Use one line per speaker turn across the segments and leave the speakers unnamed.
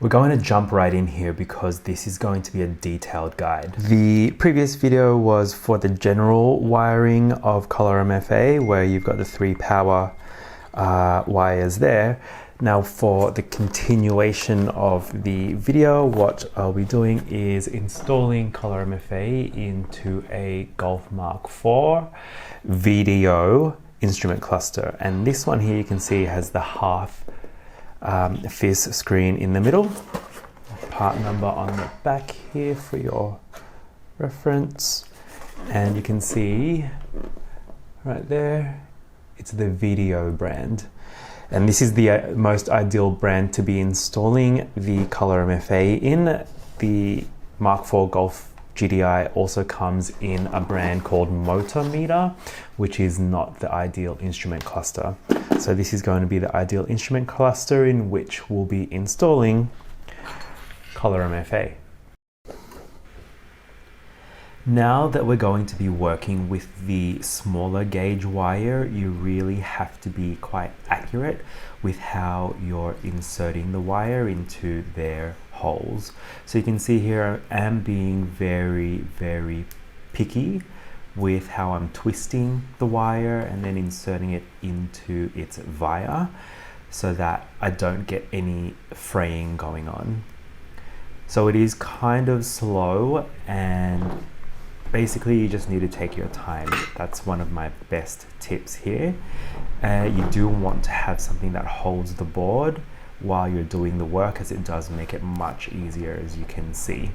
We're going to jump right in here because this is going to be a detailed guide. The previous video was for the general wiring of ColorMFA, where you've got the 3 power wires there. Now for the continuation of the video, what I'll be doing is installing ColorMFA into a Golf Mk4 video instrument cluster. And this one here you can see has the half FIS screen in the middle, part number on the back here for your reference, and you can see right there it's the video brand, and this is the most ideal brand to be installing the ColorMFA in. The Mk4 Golf GTI also comes in a brand called Motor Meter, which is not the ideal instrument cluster. So this is going to be the ideal instrument cluster in which we'll be installing ColorMFA. Now that we're going to be working with the smaller gauge wire, you really have to be quite accurate with how you're inserting the wire into their holes. So you can see here I am being very picky with how I'm twisting the wire and then inserting it into its via so that I don't get any fraying going on. So it is kind of slow, and basically you just need to take your time. That's one of my best tips here. You do want to have something that holds the board while you're doing the work, as it does make it much easier, as you can see.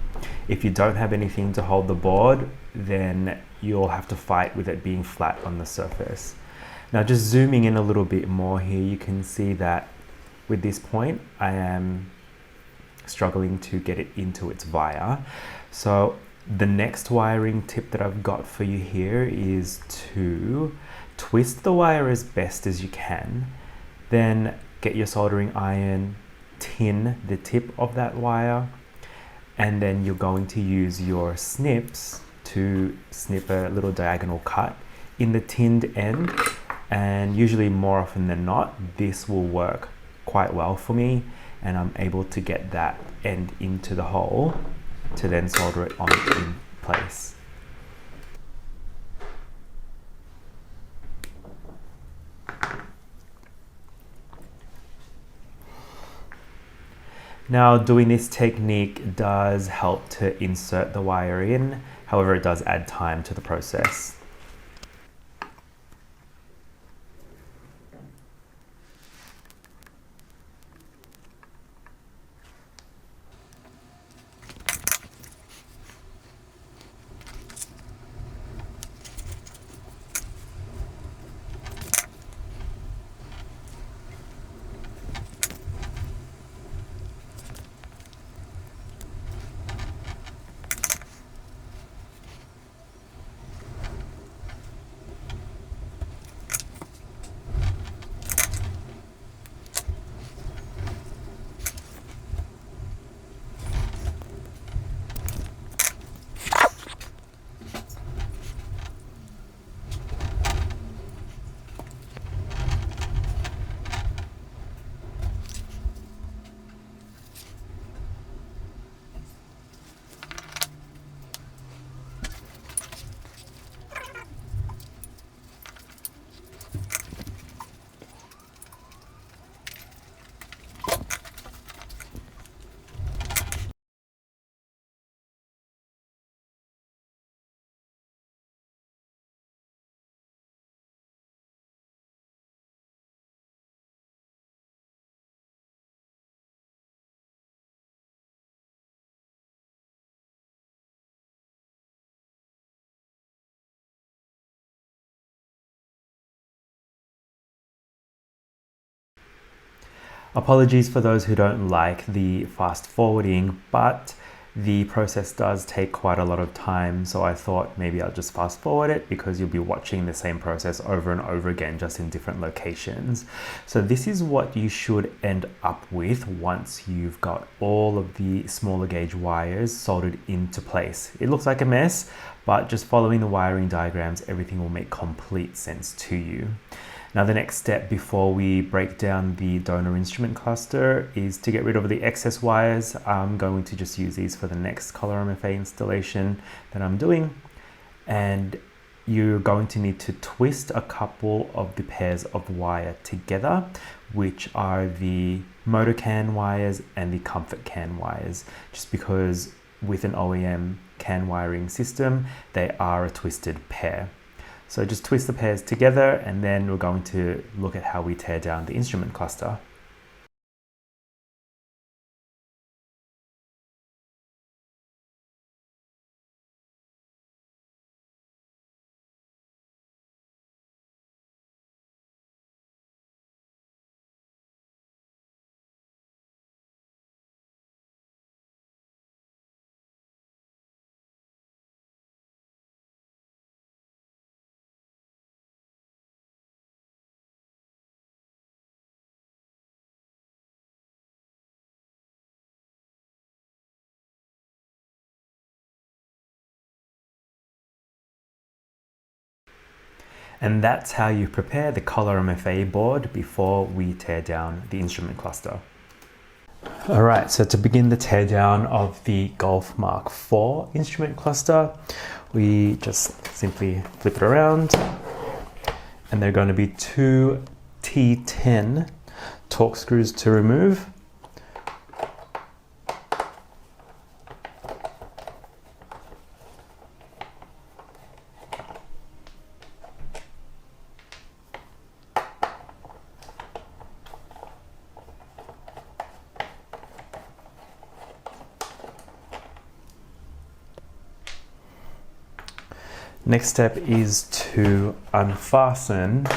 If you don't have anything to hold the board, then you'll have to fight with it being flat on the surface. Now just zooming in a little bit more here, you can see that with this point I am struggling to get it into its via. So the next wiring tip that I've got for you here is to twist the wire as best as you can, then get your soldering iron, tin the tip of that wire, and then you're going to use your snips to snip a little diagonal cut in the tinned end. And usually, more often than not, this will work quite well for me, and I'm able to get that end into the hole to then solder it on in place. Now, doing this technique does help to insert the wire in, however it does add time to the process. Apologies for those who don't like the fast forwarding, but the process does take quite a lot of time, so I thought maybe I'll just fast forward it because you'll be watching the same process over and over again, just in different locations. So this is what you should end up with once you've got all of the smaller gauge wires soldered into place. It looks like a mess, but just following the wiring diagrams, everything will make complete sense to you. Now the next step before we break down the donor instrument cluster is to get rid of the excess wires. I'm going to just use these for the next ColorMFA installation that I'm doing. And you're going to need to twist a couple of the pairs of wire together, which are the motor can wires and the comfort can wires, just because with an OEM can wiring system, they are a twisted pair. So just twist the pairs together, and then we're going to look at how we tear down the instrument cluster. And that's how you prepare the ColorMFA board before we tear down the instrument cluster. All right, so to begin the teardown of the Golf Mk4 instrument cluster, we just simply flip it around, and there are going to be two T10 torque screws to remove. Next step is to unfasten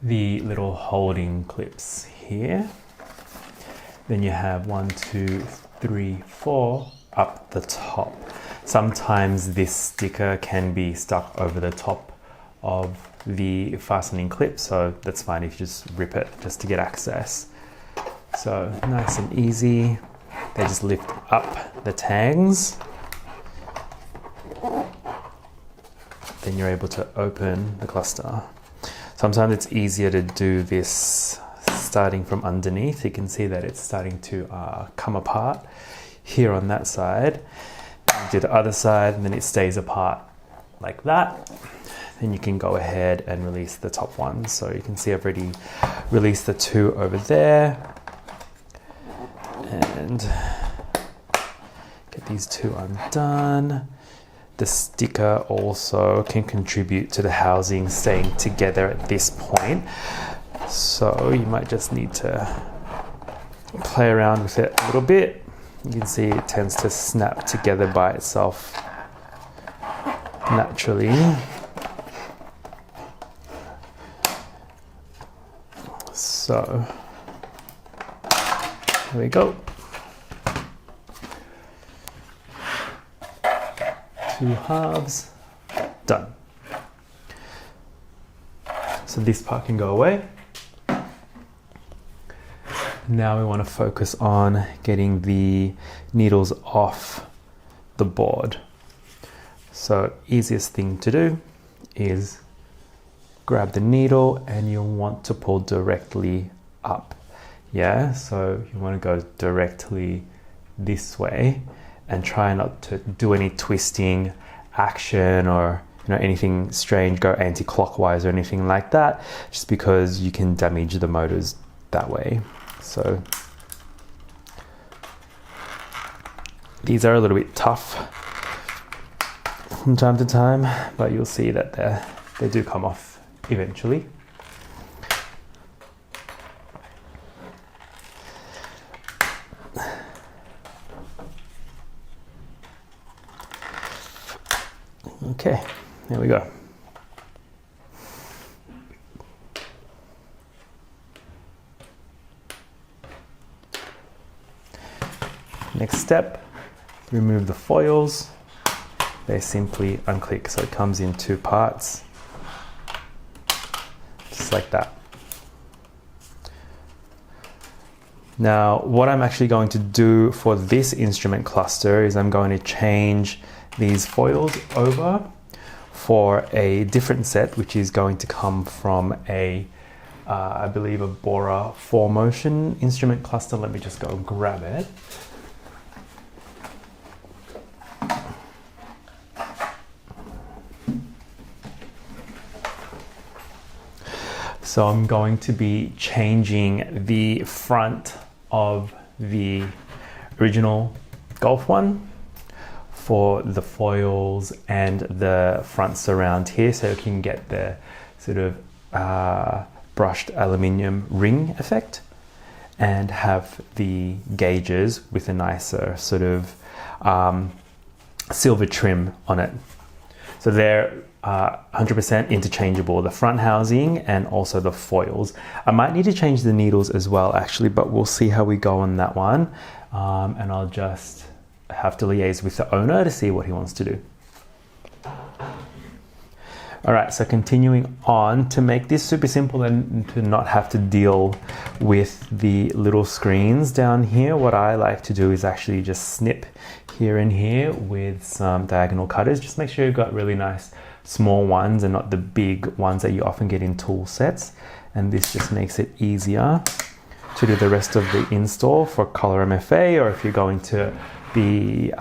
the little holding clips here. Then you have 1, 2, 3, 4 up the top. Sometimes this sticker can be stuck over the top of the fastening clip, so that's fine if you just rip it just to get access. So nice and easy. They just lift up the tangs. Then you're able to open the cluster. Sometimes it's easier to do this starting from underneath. You can see that it's starting to come apart here on that side. Do the other side, and then it stays apart like that. Then you can go ahead and release the top one. So you can see I've already released the two over there. And get these two undone. The sticker also can contribute to the housing staying together at this point. So you might just need to play around with it a little bit. You can see it tends to snap together by itself naturally. So there we go. Two halves, done. So this part can go away. Now we want to focus on getting the needles off the board. So easiest thing to do is grab the needle, and you'll want to pull directly up. Yeah, so you want to go directly this way. And try not to do any twisting action or anything strange, go anti-clockwise or anything like that, just because you can damage the motors that way. So these are a little bit tough from time to time, but you'll see that they do come off eventually. Okay, there we go. Next step, remove the foils. They simply unclick, so it comes in two parts, just like that. Now, what I'm actually going to do for this instrument cluster is I'm going to change these foils over for a different set, which is going to come from a I believe a Bora 4Motion instrument cluster. Let me just go grab it. So I'm going to be changing the front of the original Golf one for the foils and the front surround here, so you can get the sort of brushed aluminium ring effect and have the gauges with a nicer sort of silver trim on it. So they're 100% interchangeable, the front housing and also the foils. I might need to change the needles as well actually, but we'll see how we go on that one. And I'll just have to liaise with the owner to see what he wants to do. All right, so continuing on, to make this super simple and to not have to deal with the little screens down here, what I like to do is actually just snip here and here with some diagonal cutters. Just make sure you've got really nice small ones and not the big ones that you often get in tool sets. And this just makes it easier to do the rest of the install for ColorMFA, or if you're going to be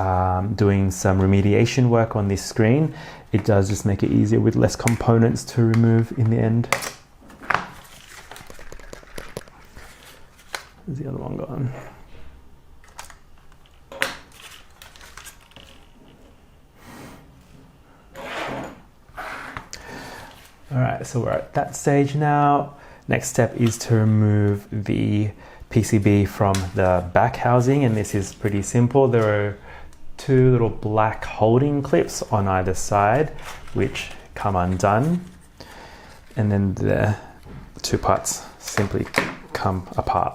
doing some remediation work on this screen, it does just make it easier with less components to remove in the end. Where's the other one gone? All right, so we're at that stage now. Next step is to remove the PCB from the back housing, and this is pretty simple. There are two little black holding clips on either side which come undone, and then the two parts simply come apart.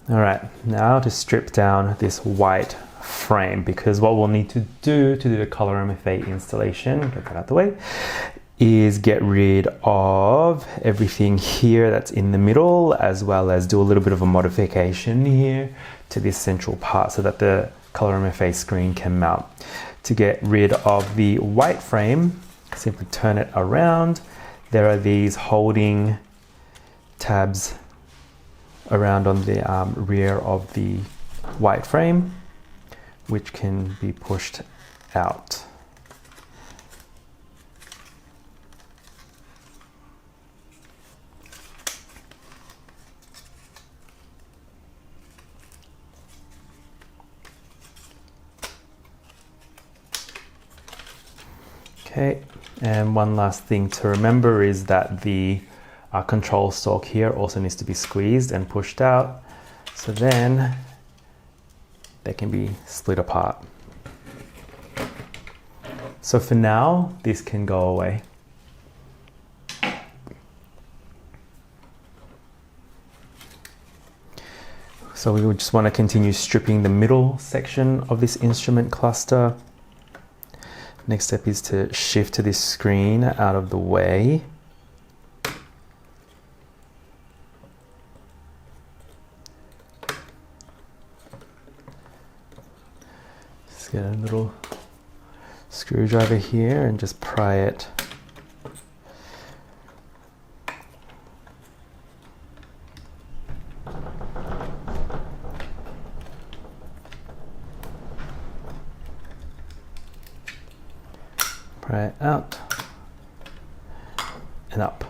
All right, now to strip down this white frame, because what we'll need to do the ColorMFA installation, get that out of the way, is get rid of everything here that's in the middle, as well as do a little bit of a modification here to this central part so that the ColorMFA screen can mount. To get rid of the white frame, simply turn it around. There are these holding tabs around on the rear of the white frame, which can be pushed out. Okay, and one last thing to remember is that the control stalk here also needs to be squeezed and pushed out, so then they can be split apart. So for now, this can go away. So we would just want to continue stripping the middle section of this instrument cluster. Next step is to shift to this screen out of the way. Just get a little screwdriver here and just pry it. Pry it out and up.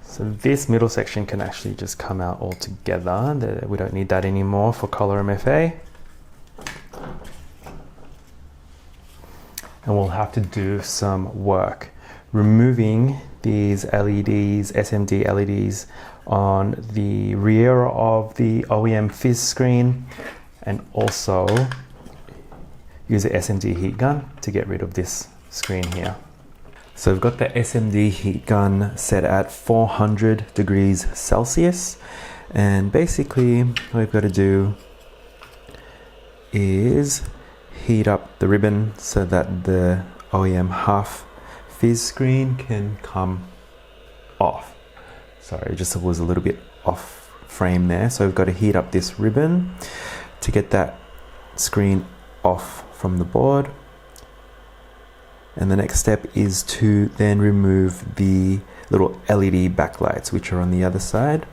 So this middle section can actually just come out all together. We don't need that anymore for ColorMFA. And we'll have to do some work removing these LEDs, SMD LEDs on the rear of the OEM FIS screen, and also use the SMD heat gun to get rid of this screen here. So we've got the SMD heat gun set at 400 degrees Celsius, and basically what we've got to do is heat up the ribbon so that the OEM half FIS screen can come off. Sorry, it just was a little bit off frame there. So we've got to heat up this ribbon to get that screen off from the board. And the next step is to then remove the little LED backlights, which are on the other side.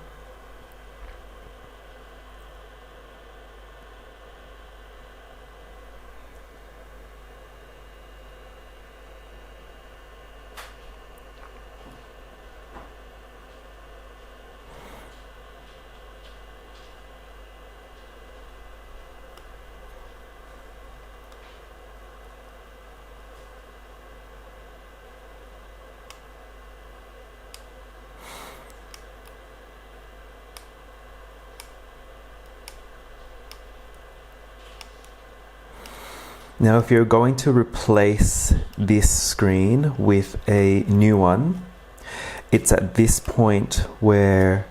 Now, if you're going to replace this screen with a new one, it's at this point where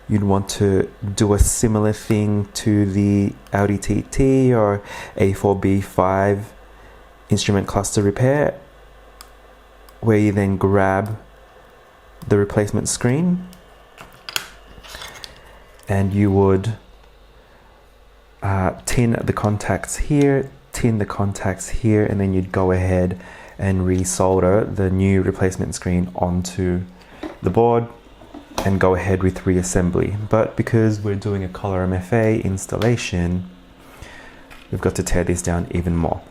you'd want to do a similar thing to the Audi TT or A4B5 instrument cluster repair, where you then grab the replacement screen and you would tin the contacts here, tin the contacts here, and then you'd go ahead and resolder the new replacement screen onto the board and go ahead with reassembly. But because we're doing a ColorMFA installation, we've got to tear this down even more.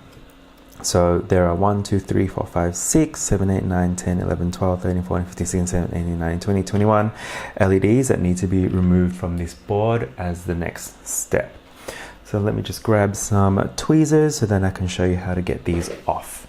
So there are 1, 2, 3, 4, 5, 6, 7, 8, 9, 10, 11, 12, 13, 14, 15, 16, 17, 18, 19, 20, 21 LEDs that need to be removed from this board as the next step. So let me just grab some tweezers so then I can show you how to get these off.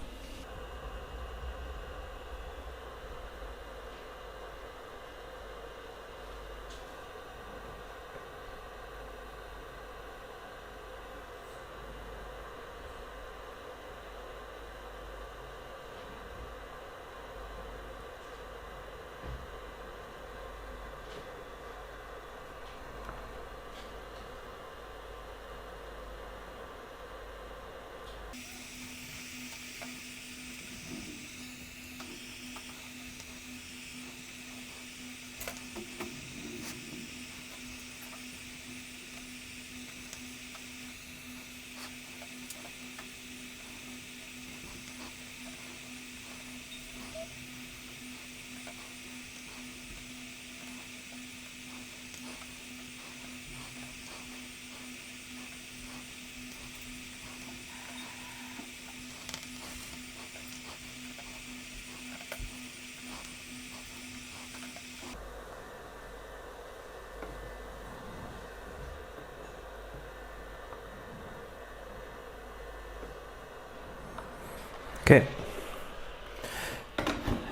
Okay,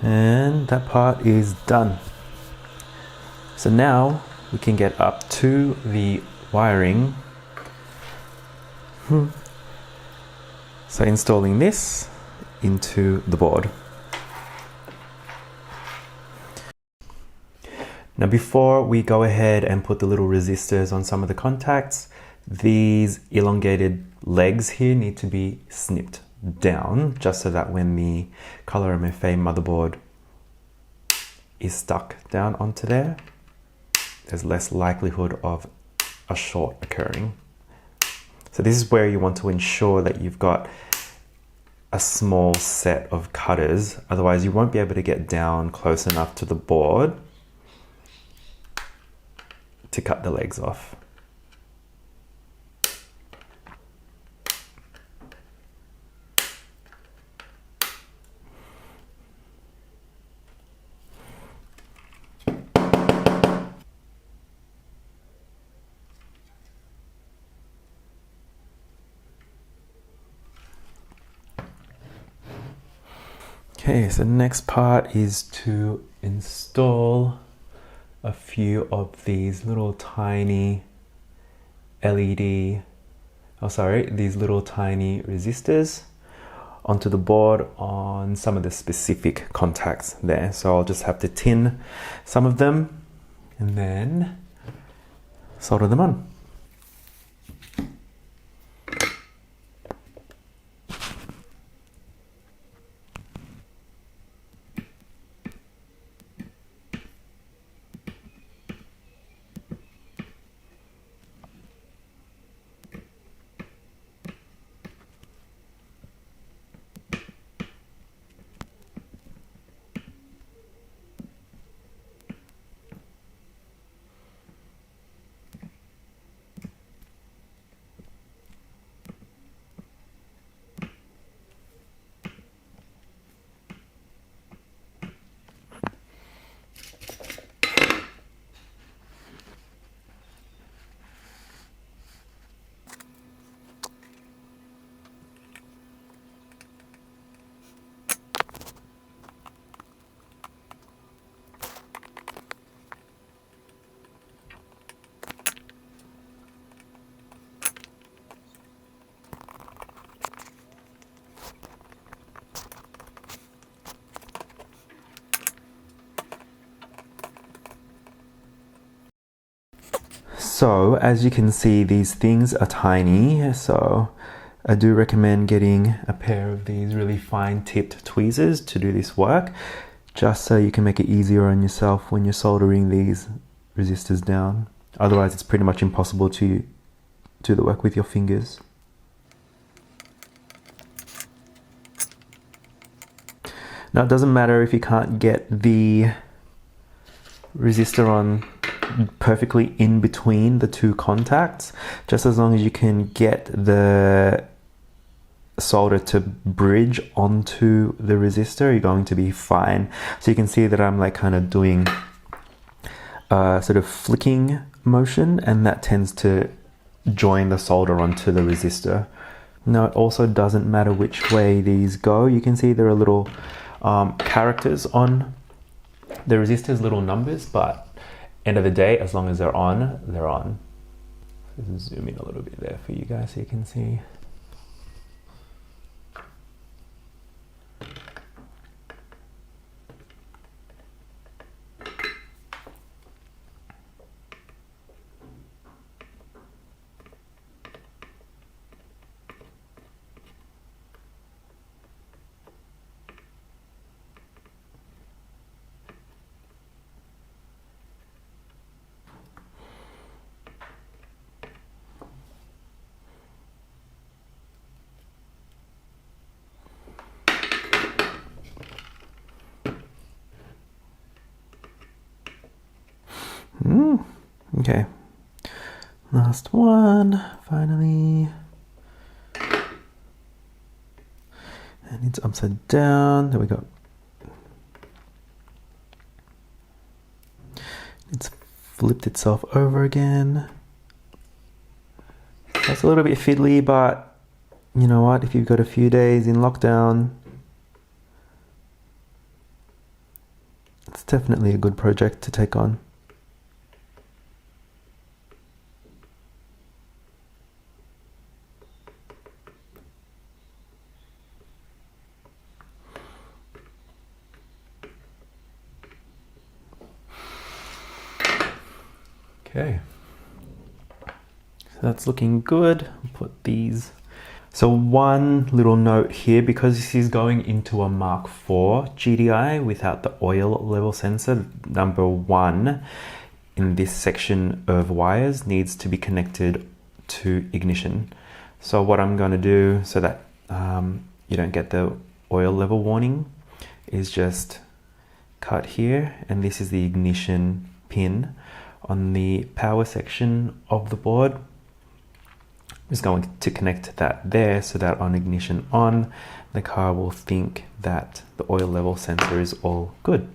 and that part is done. So now we can get up to the wiring. So installing this into the board. Now before we go ahead and put the little resistors on some of the contacts, these elongated legs here need to be snipped down, just so that when the ColorMFA motherboard is stuck down onto there, there's less likelihood of a short occurring. So this is where you want to ensure that you've got a small set of cutters, otherwise you won't be able to get down close enough to the board to cut the legs off. Okay, so the next part is to install a few of these little tiny these little tiny resistors onto the board on some of the specific contacts there. So I'll just have to tin some of them and then solder them on. So as you can see, these things are tiny, so I do recommend getting a pair of these really fine tipped tweezers to do this work, just so you can make it easier on yourself when you're soldering these resistors down. Otherwise it's pretty much impossible to do the work with your fingers. Now it doesn't matter if you can't get the resistor on perfectly in between the two contacts, just as long as you can get the solder to bridge onto the resistor, you're going to be fine. So you can see that I'm like kind of doing a sort of flicking motion, and that tends to join the solder onto the resistor. Now it also doesn't matter which way these go. You can see there are little characters on the resistors, little numbers, but end of the day, as long as they're on, they're on. Let's zoom in a little bit there for you guys so you can see. Okay, last one, finally. And it's upside down. There we go. It's flipped itself over again. That's a little bit fiddly, but you know what? If you've got a few days in lockdown, it's definitely a good project to take on. Okay, so that's looking good. Put these. So one little note here, because this is going into a Mk4 GTI without the oil level sensor, number one in this section of wires needs to be connected to ignition. So what I'm going to do so that you don't get the oil level warning is just cut here, and this is the ignition pin on the power section of the board. I'm just going to connect that there so that on ignition on, the car will think that the oil level sensor is all good.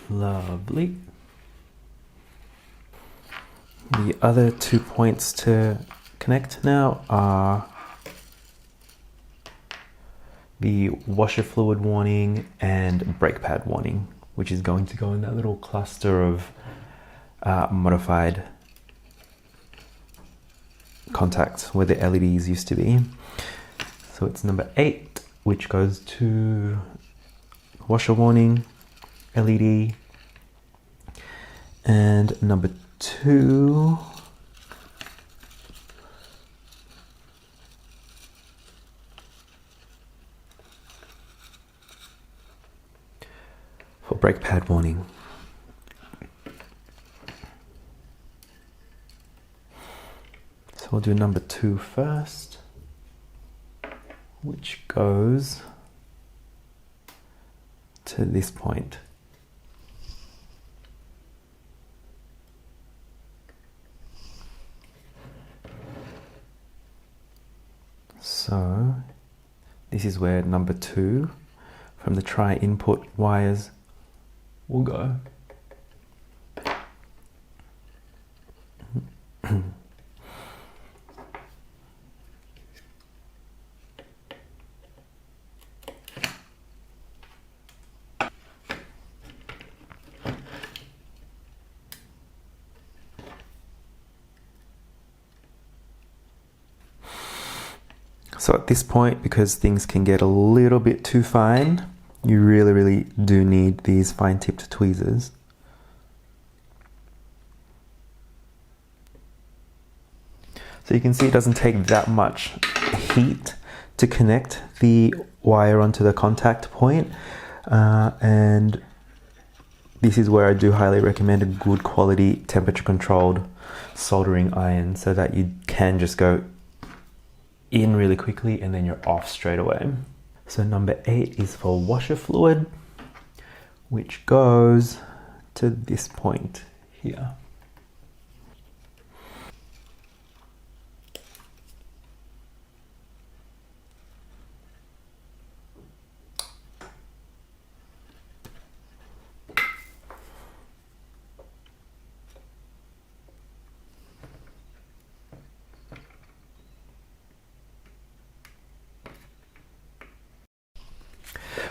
Lovely. The other 2 points to connect now are the washer fluid warning and brake pad warning. which is going to go in that little cluster of modified contacts where the LEDs used to be. So it's number 8, which goes to washer warning LED, and number 2 for brake pad warning. So we'll do number 2 first, which goes to this point. So this is where number 2 from the tri-input wires will go. So at this point, because things can get a little bit too fine, you really do need these fine-tipped tweezers. So you can see it doesn't take that much heat to connect the wire onto the contact point, and this is where I do highly recommend a good quality temperature controlled soldering iron, so that you can just go in really quickly and then you're off straight away. So number 8 is for washer fluid, which goes to this point here.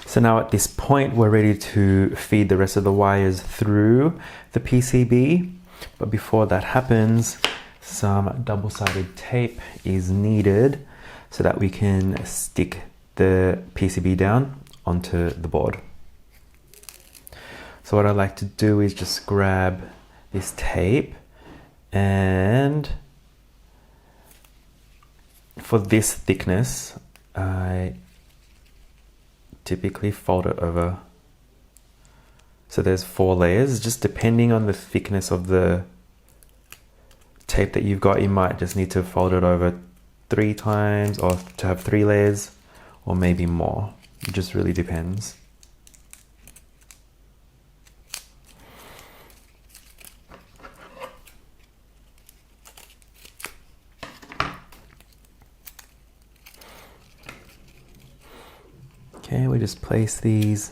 So now at this point, we're ready to feed the rest of the wires through the PCB. But before that happens, some double-sided tape is needed so that we can stick the PCB down onto the board. So what I like to do is just grab this tape, and for this thickness, I typically fold it over. So there's 4 layers, just depending on the thickness of the tape that you've got. You might just need to fold it over 3 times, or to have 3 layers, or maybe more. It just really depends. Okay, we just place these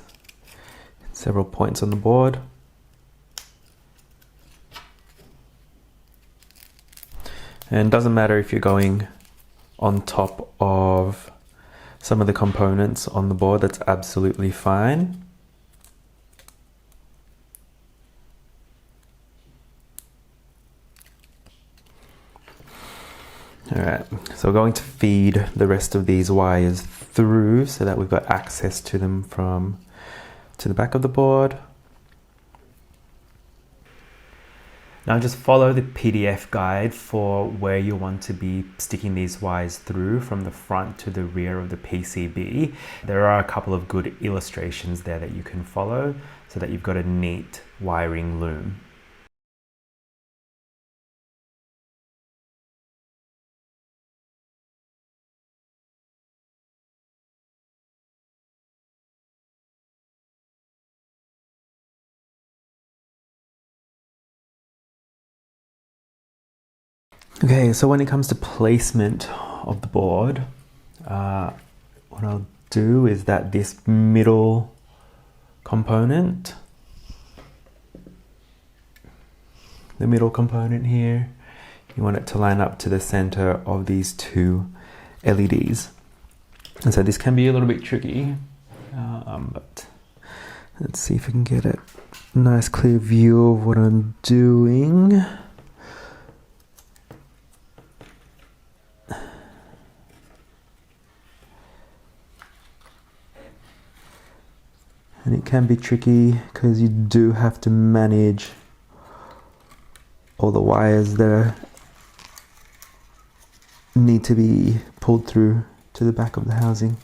at several points on the board. And it doesn't matter if you're going on top of some of the components on the board, that's absolutely fine. Alright, so we're going to feed the rest of these wires through so that we've got access to them from to the back of the board. Now just follow the PDF guide for where you want to be sticking these wires through from the front to the rear of the PCB. There are a couple of good illustrations there that you can follow so that you've got a neat wiring loom. Okay, so when it comes to placement of the board, what I'll do is that this middle component, the middle component here, you want it to line up to the center of these 2 LEDs. And so this can be a little bit tricky, but Let's see if I can get a nice clear view of what I'm doing. And it can be tricky because you do have to manage all the wires that need to be pulled through to the back of the housing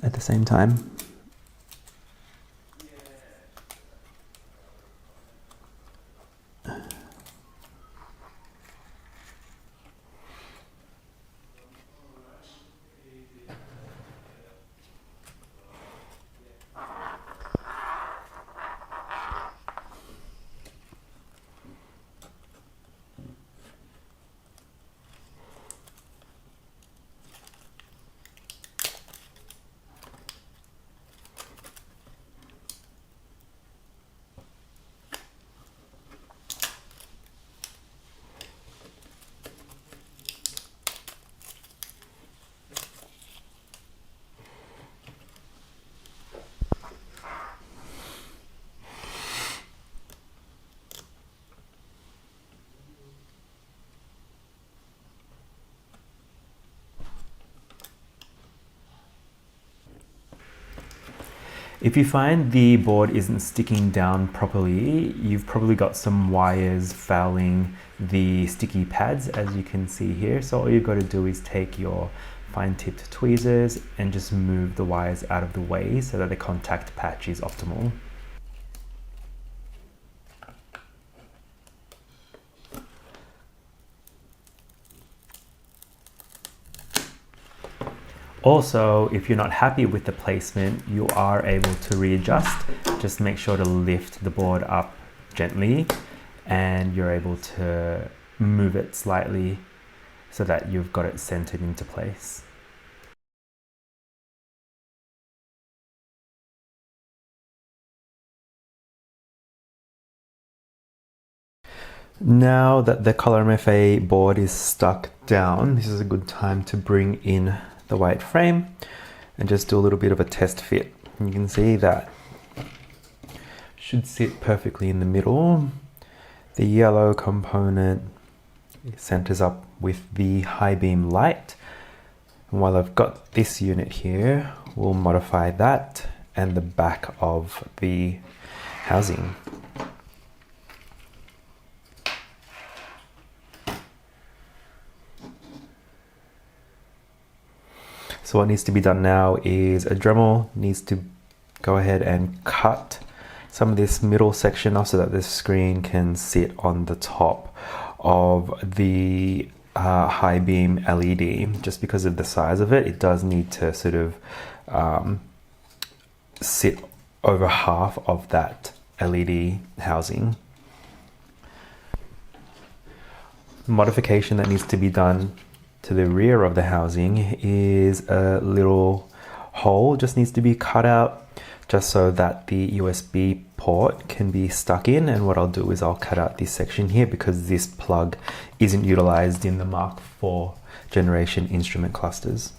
at the same time. If you find the board isn't sticking down properly, you've probably got some wires fouling the sticky pads, as you can see here. So all you've got to do is take your fine-tipped tweezers and just move the wires out of the way so that the contact patch is optimal. Also, if you're not happy with the placement, you are able to readjust. Just make sure to lift the board up gently and you're able to move it slightly so that you've got it centered into place. Now that the ColorMFA board is stuck down, this is a good time to bring in the white frame and just do a little bit of a test fit. And you can see that should sit perfectly in the middle. The yellow component centers up with the high beam light. And while I've got this unit here, we'll modify that and the back of the housing. So what needs to be done now is a Dremel needs to go ahead and cut some of this middle section off so that the screen can sit on the top of the high beam LED. Just because of the size of it, it does need to sort of sit over half of that LED housing. Modification that needs to be done to the rear of the housing is a little hole, just needs to be cut out just so that the USB port can be stuck in. And what I'll do is I'll cut out this section here because this plug isn't utilized in the Mk4 generation instrument clusters.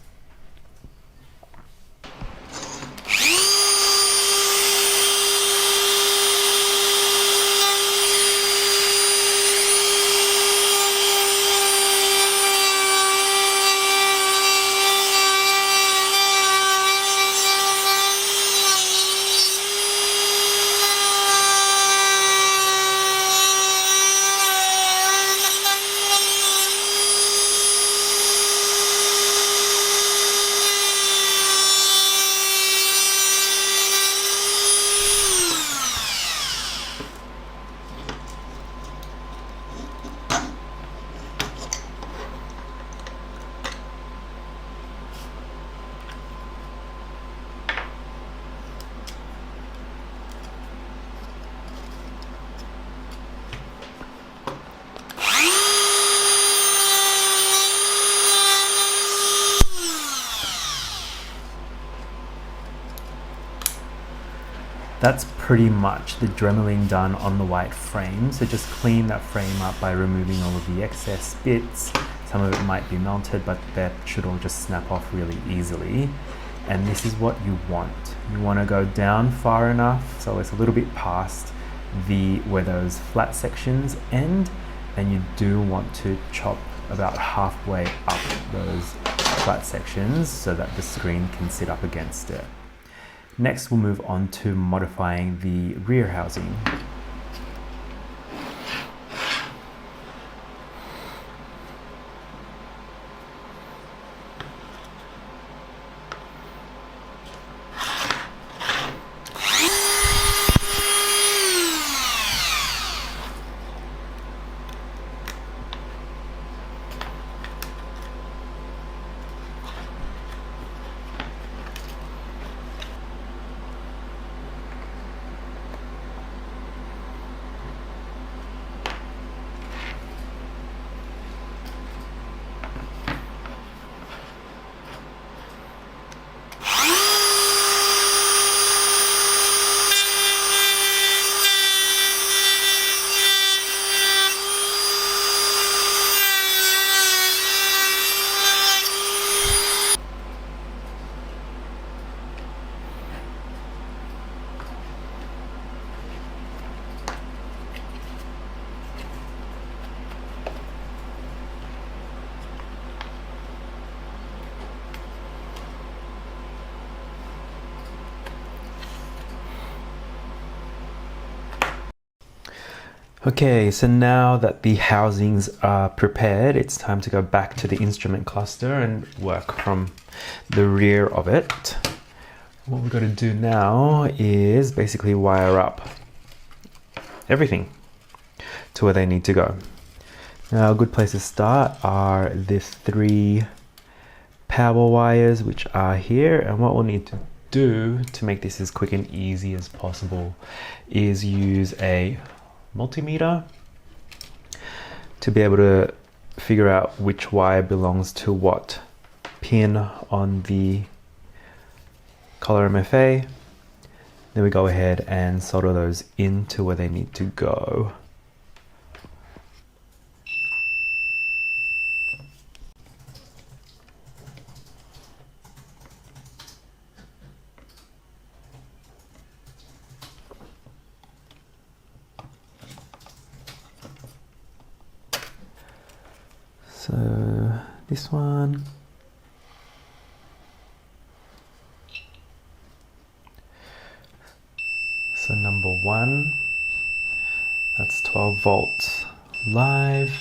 That's pretty much the dremeling done on the white frame. So just clean that frame up by removing all of the excess bits. Some of it might be melted, but that should all just snap off really easily. and this is what you want. You want to go down far enough so it's a little bit past where those flat sections end, and you do want to chop about halfway up those flat sections so that the screen can sit up against it. Next, we'll move on to modifying the rear housing. Okay, so now that the housings are prepared, it's time to go back to the instrument cluster and work from the rear of it. What we've got to do now is basically wire up everything to where they need to go. Now, a good place to start are the 3 power wires which are here, and what we'll need to do to make this as quick and easy as possible is use a multimeter to be able to figure out which wire belongs to what pin on the ColorMFA. Then we go ahead and solder those into where they need to go. So this one, so number 1, that's 12 volts live.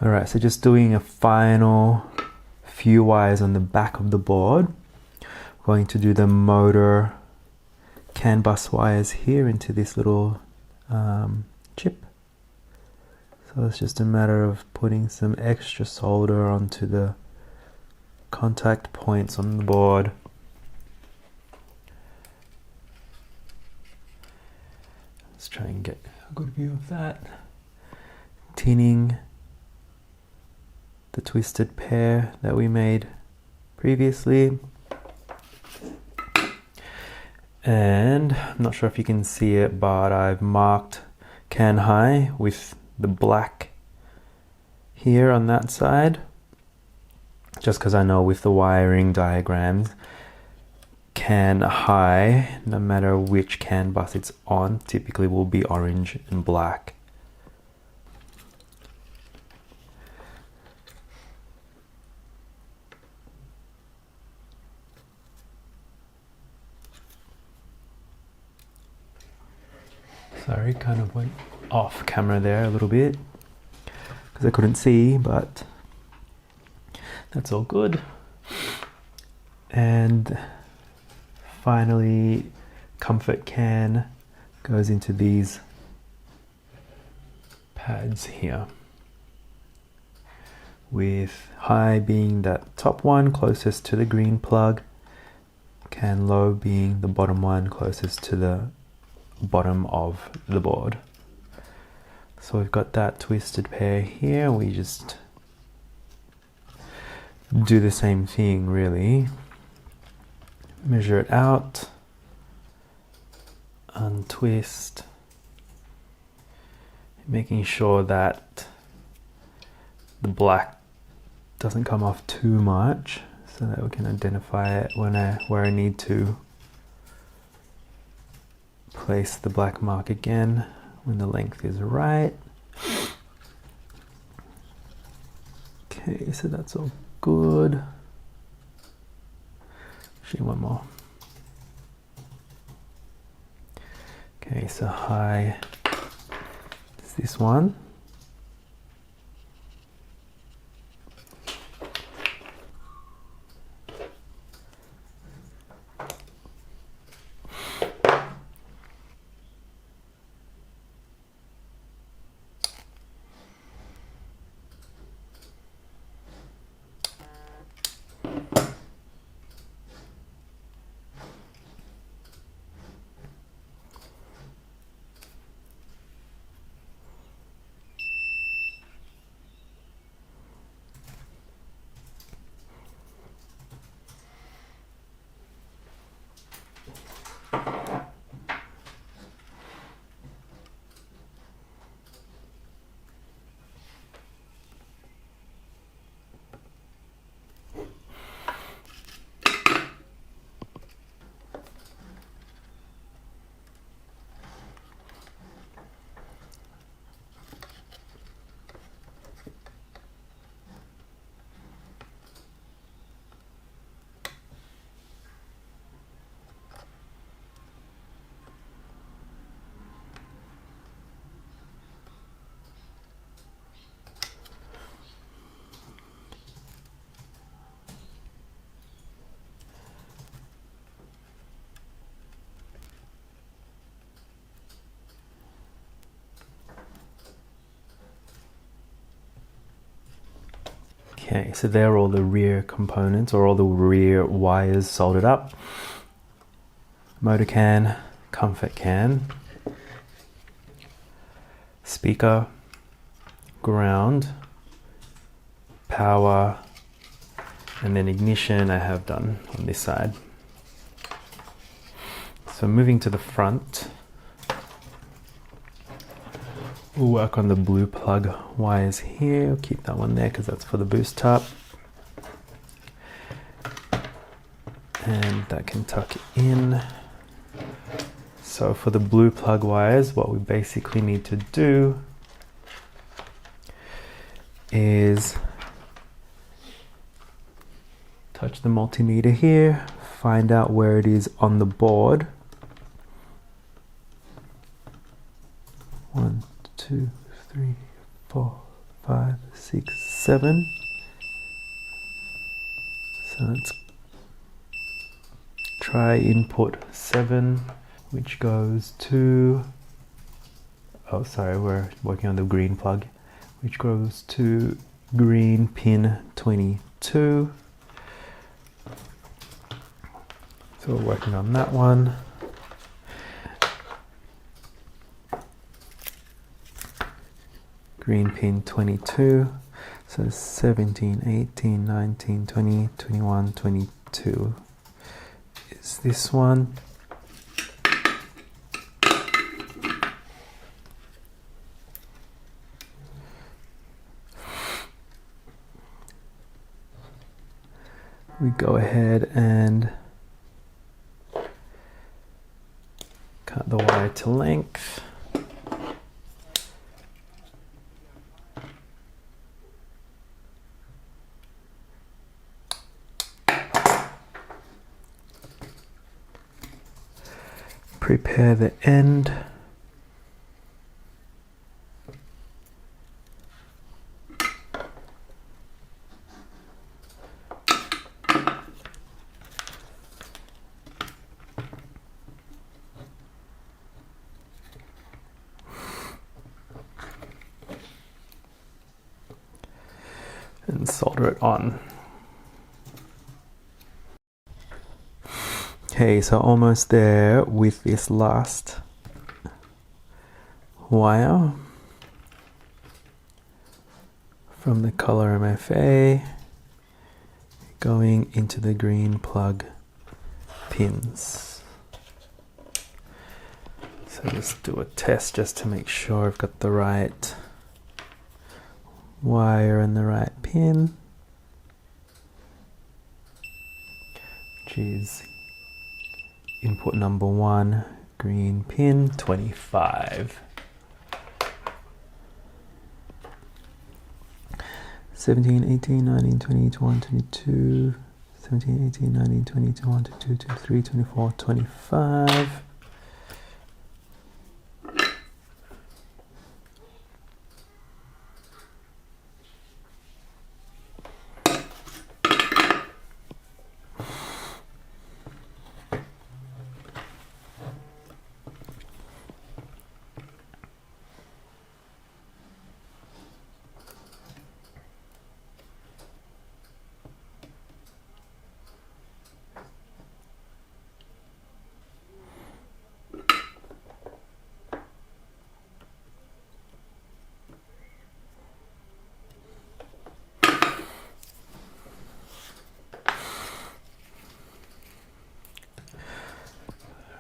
Alright, so just doing a final few wires on the back of the board. Going to do the motor CAN bus wires here into this little chip. So it's just a matter of putting some extra solder onto the contact points on the board. Let's try and get a good view of that. Tinning the twisted pair that we made previously. And I'm not sure if you can see it, but I've marked CAN high with the black here on that side, just because I know with the wiring diagrams, CAN high, no matter which CAN bus it's on, typically will be orange and black. Sorry, kind of went off camera there a little bit because I couldn't see, but that's all good. And finally, comfort can goes into these pads here, with high being that top one closest to the green plug, can low being the bottom one closest to the bottom of the board. So we've got that twisted pair here. We just do the same thing really. Measure it out, untwist, making sure that the black doesn't come off too much, so that we can identify it where I need to place the black mark again when the length is right. Okay, so that's all good. Actually, one more. Okay, so high is this one. Okay, so there are all the rear components, or all the rear wires soldered up. Motor can, comfort can, speaker, ground, power, and then ignition I have done on this side. So moving to the front, we'll work on the blue plug wires here. We'll keep that one there because that's for the boost top. And that can tuck in. So for the blue plug wires, what we basically need to do is touch the multimeter here, find out where it is on the board. 1, 2, 3, 4, 5, 6, 7. So let's try input 7, which goes to, oh sorry, we're working on the green plug, which goes to green pin 22. So we're working on that one. Green pin 22, so 17, 18, 19, 20, 21, 22 is this one. We go ahead and cut the wire to length. Prepare the end. solder it on. Okay, so almost there with this last wire from the ColorMFA going into the green plug pins. So just do a test just to make sure I've got the right wire and the right pin, which is input number 1, green pin 25. 17, 18, 19, 20, 21, 22, 17, 18, 19, 20, 21, 22, 23, 24, 25.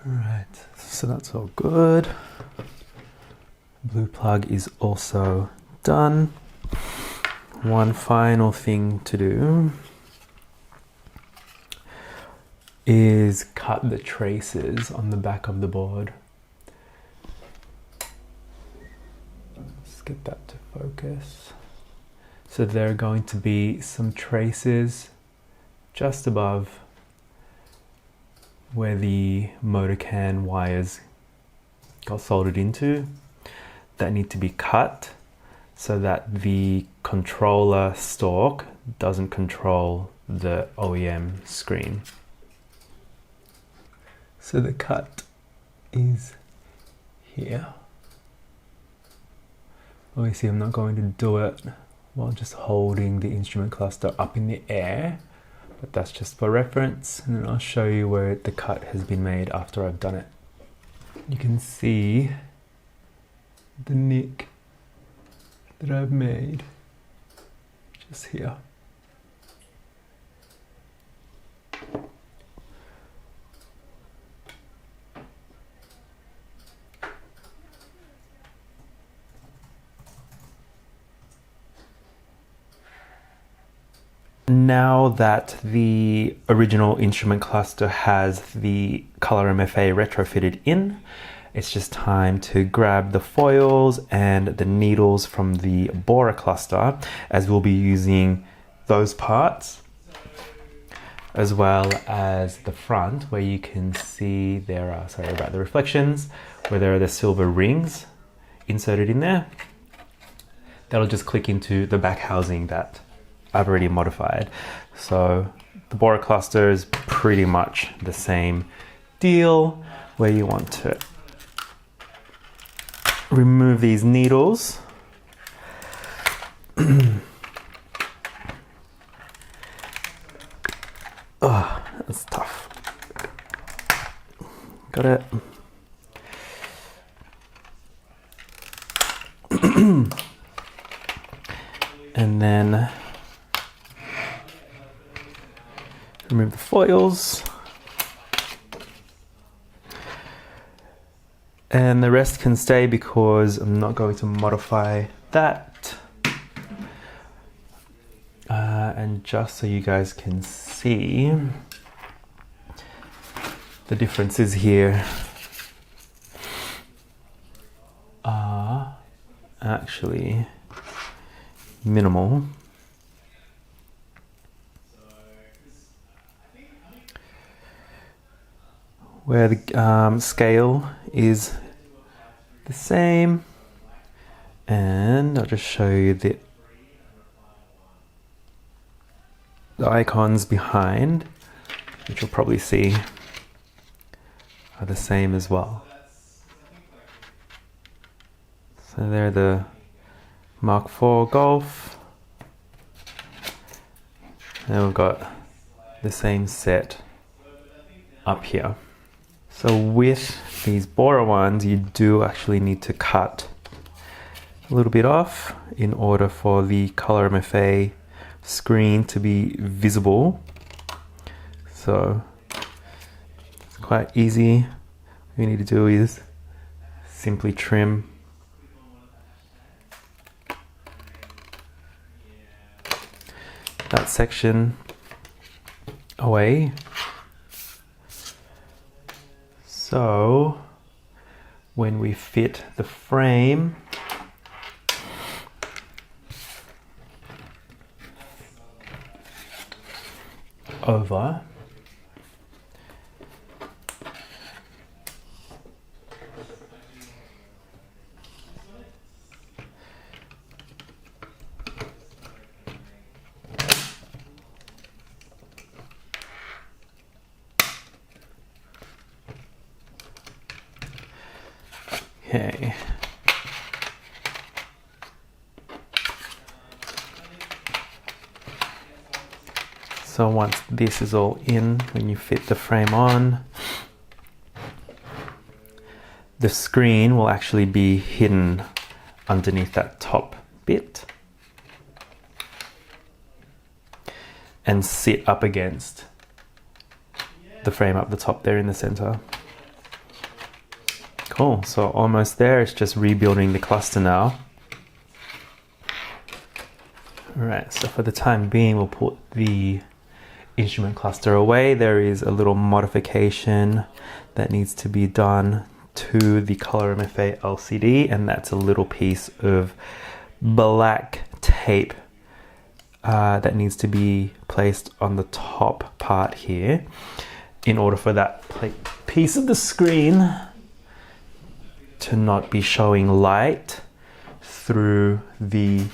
Right, so that's all good. Blue plug is also done. One final thing to do is cut the traces on the back of the board. Let's get that to focus. So there are going to be some traces just above where the motor can wires got soldered into that need to be cut so that the controller stalk doesn't control the OEM screen. So the cut is here. Obviously I'm not going to do it while just holding the instrument cluster up in the air, but that's just for reference, and then I'll show you where the cut has been made after I've done it. You can see the nick that I've made just here. Now that the original instrument cluster has the ColorMFA retrofitted in, it's just time to grab the foils and the needles from the Bora cluster, as we'll be using those parts, as well as the front where you can see there are, sorry about the reflections, where there are the silver rings inserted in there. That'll just click into the back housing that I've already modified. So the Bora cluster is pretty much the same deal, where you want to remove these needles. Oh, that's tough. Got it. And then remove the foils, and the rest can stay because I'm not going to modify that. And just so you guys can see, the differences here are actually minimal. Where the scale is the same, and I'll just show you the icons behind, which you'll probably see are the same as well. So they're the Mk4 Golf, And we've got the same set up here. So with these Bora ones, you do actually need to cut a little bit off in order for the ColorMFA screen to be visible. So it's quite easy. What you need to do is simply trim that section away. So when we fit the frame over, okay. So once this is all in, when you fit the frame on, the screen will actually be hidden underneath that top bit and sit up against the frame up the top there in the center. Cool, so almost there. It's just rebuilding the cluster now. Alright, so for the time being, we'll put the instrument cluster away. There is a little modification that needs to be done to the ColorMFA LCD, and that's a little piece of black tape that needs to be placed on the top part here in order for that piece of the screen to not be showing light through the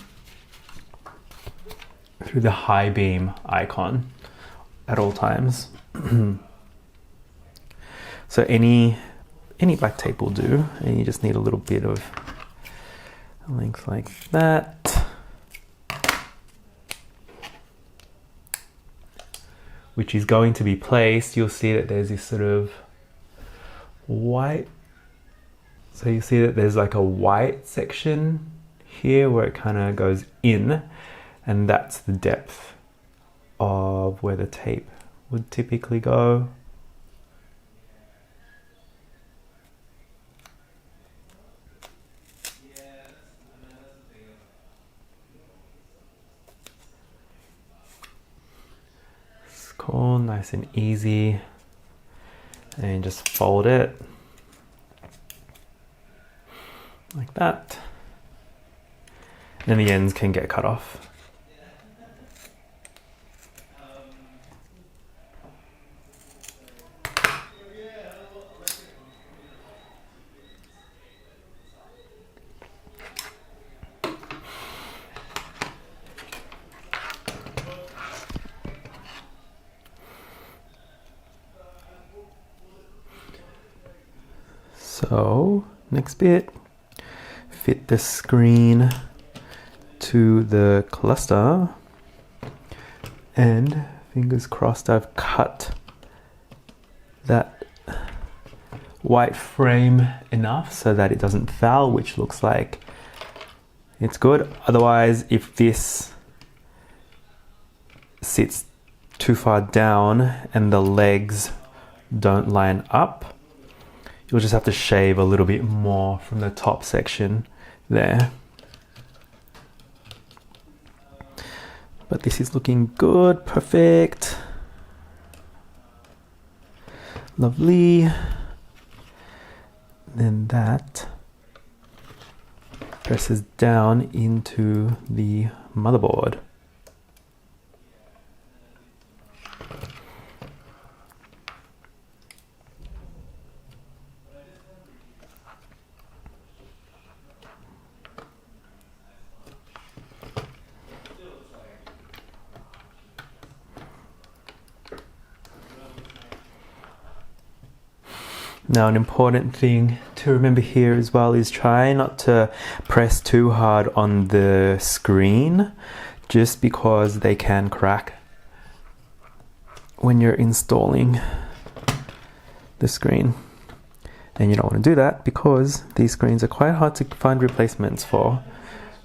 high beam icon at all times. So any black tape will do, and you just need a little bit of length like that, which is going to be placed. You'll see that there's this sort of white, so you see that there's like a white section here where it kind of goes in, and that's the depth of where the tape would typically go. It's cool, nice and easy, and just fold it like that, and the ends can get cut off. So next bit, fit the screen to the cluster, and fingers crossed I've cut that white frame enough so that it doesn't foul, which looks like it's good. Otherwise, if this sits too far down and the legs don't line up, you'll just have to shave a little bit more from the top section there. But this is looking good, perfect. Lovely. Then that presses down into the motherboard. Now, an important thing to remember here as well is try not to press too hard on the screen, just because they can crack when you're installing the screen. And you don't want to do that because these screens are quite hard to find replacements for.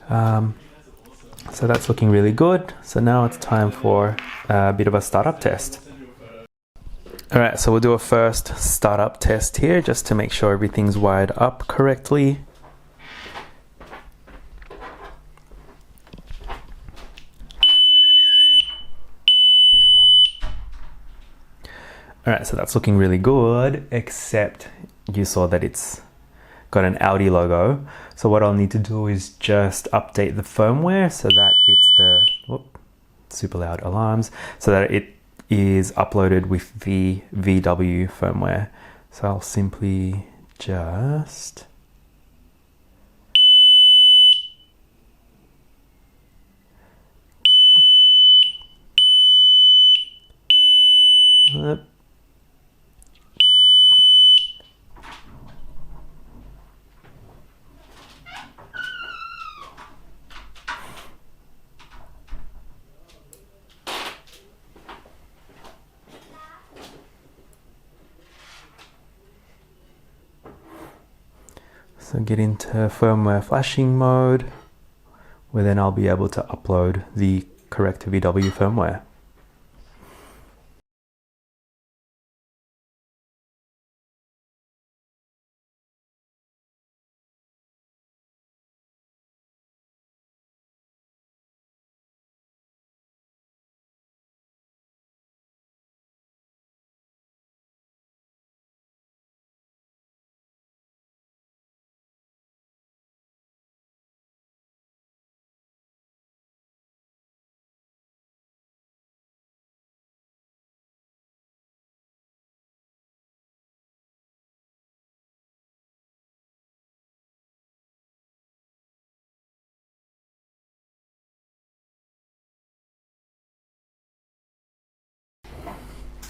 So that's looking really good. So now it's time for a bit of a startup test. Alright, so we'll do a first startup test here just to make sure everything's wired up correctly. Alright, so that's looking really good, except you saw that it's got an Audi logo. So what I'll need to do is just update the firmware so that it's the super loud alarms, so that it is uploaded with the VW firmware. So I'll simply just so get into firmware flashing mode, where then I'll be able to upload the correct VW firmware.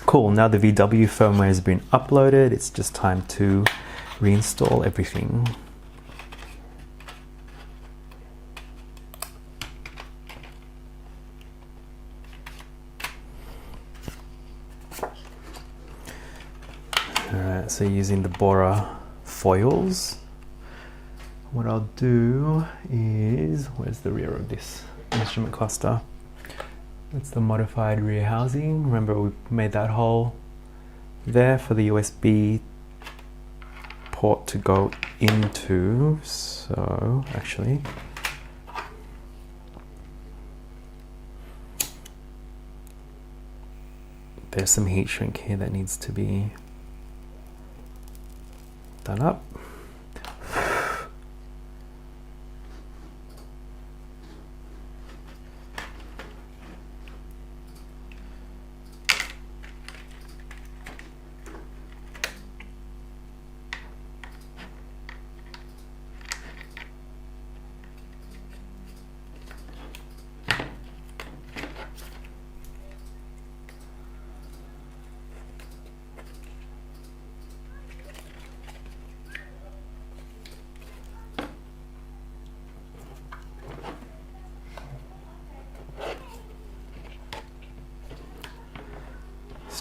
Cool, now the VW firmware has been uploaded. It's just time to reinstall everything. Alright, so using the Bora foils, what I'll do is, where's the rear of this instrument cluster? It's the modified rear housing. Remember, we made that hole there for the USB port to go into. So actually, there's some heat shrink here that needs to be done up.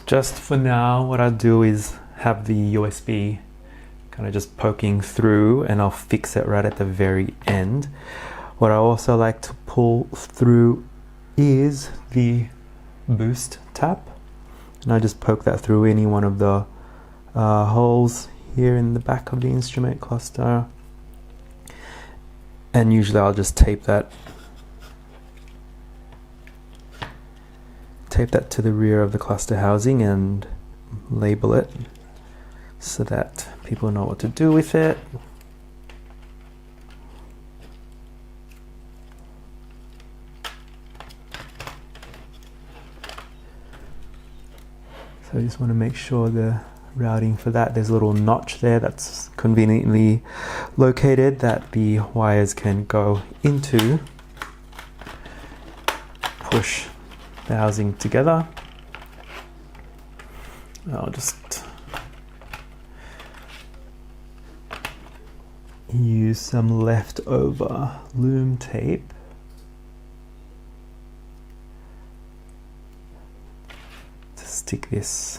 Just for now, what I'll do is have the USB kind of just poking through, and I'll fix it right at the very end. What I also like to pull through is the boost tap, and I just poke that through any one of the holes here in the back of the instrument cluster, and usually I'll just tape that to the rear of the cluster housing and label it so that people know what to do with it. So I just want to make sure the routing for that, there's a little notch there that's conveniently located that the wires can go into, push the housing together. I'll just use some leftover loom tape to stick this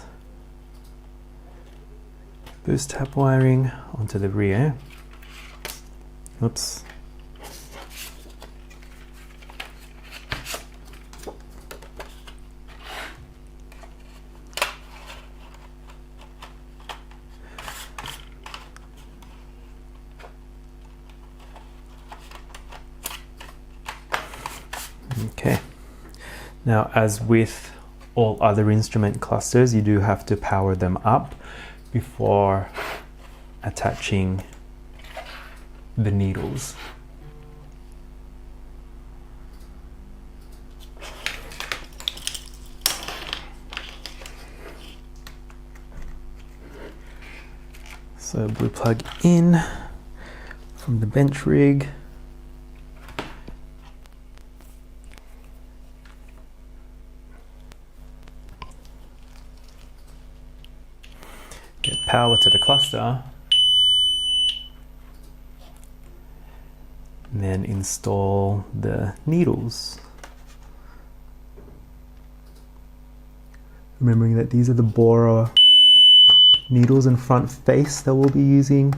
boost tap wiring onto the rear. Oops. Okay, now as with all other instrument clusters, you do have to power them up before attaching the needles. So blue plug in from the bench rig. Get power to the cluster. And then install the needles. Remembering that these are the Bora needles and front face that we'll be using,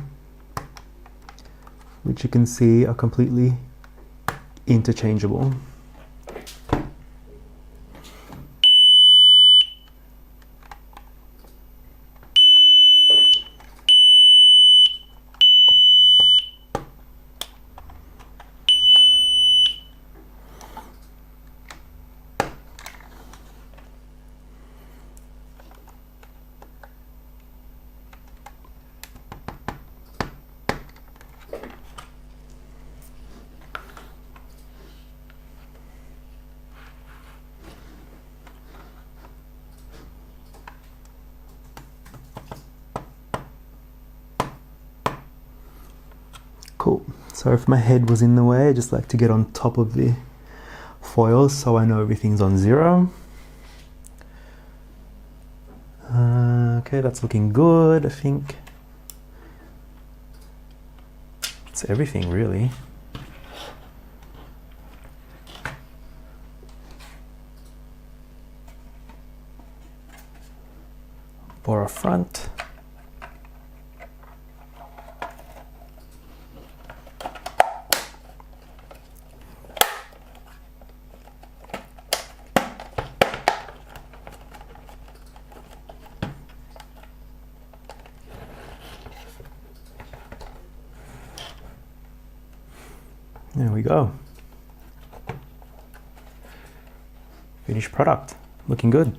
which you can see are completely interchangeable. Cool. So if my head was in the way, I just like to get on top of the foils so I know everything's on 0. Okay, that's looking good. I think it's everything really. Bora front. There we go. Finished product. Looking good.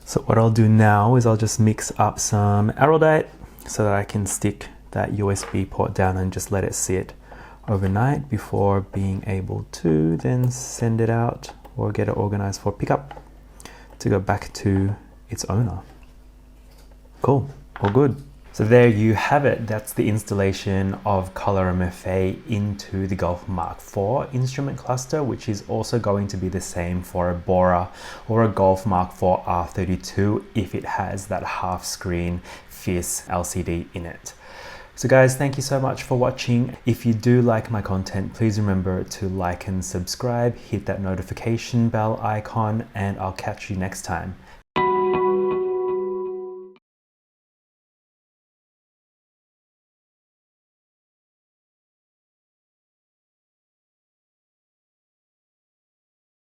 So what I'll do now is I'll just mix up some araldite so that I can stick that USB port down and just let it sit overnight before being able to then send it out or get it organized for pickup to go back to its owner. Cool, all good. So there you have it. That's the installation of ColorMFA into the Golf Mk4 instrument cluster, which is also going to be the same for a Bora or a Golf Mk4 R32 if it has that half screen FIS LCD in it. So guys, thank you so much for watching. If you do like my content, please remember to like and subscribe, hit that notification bell icon, and I'll catch you next time.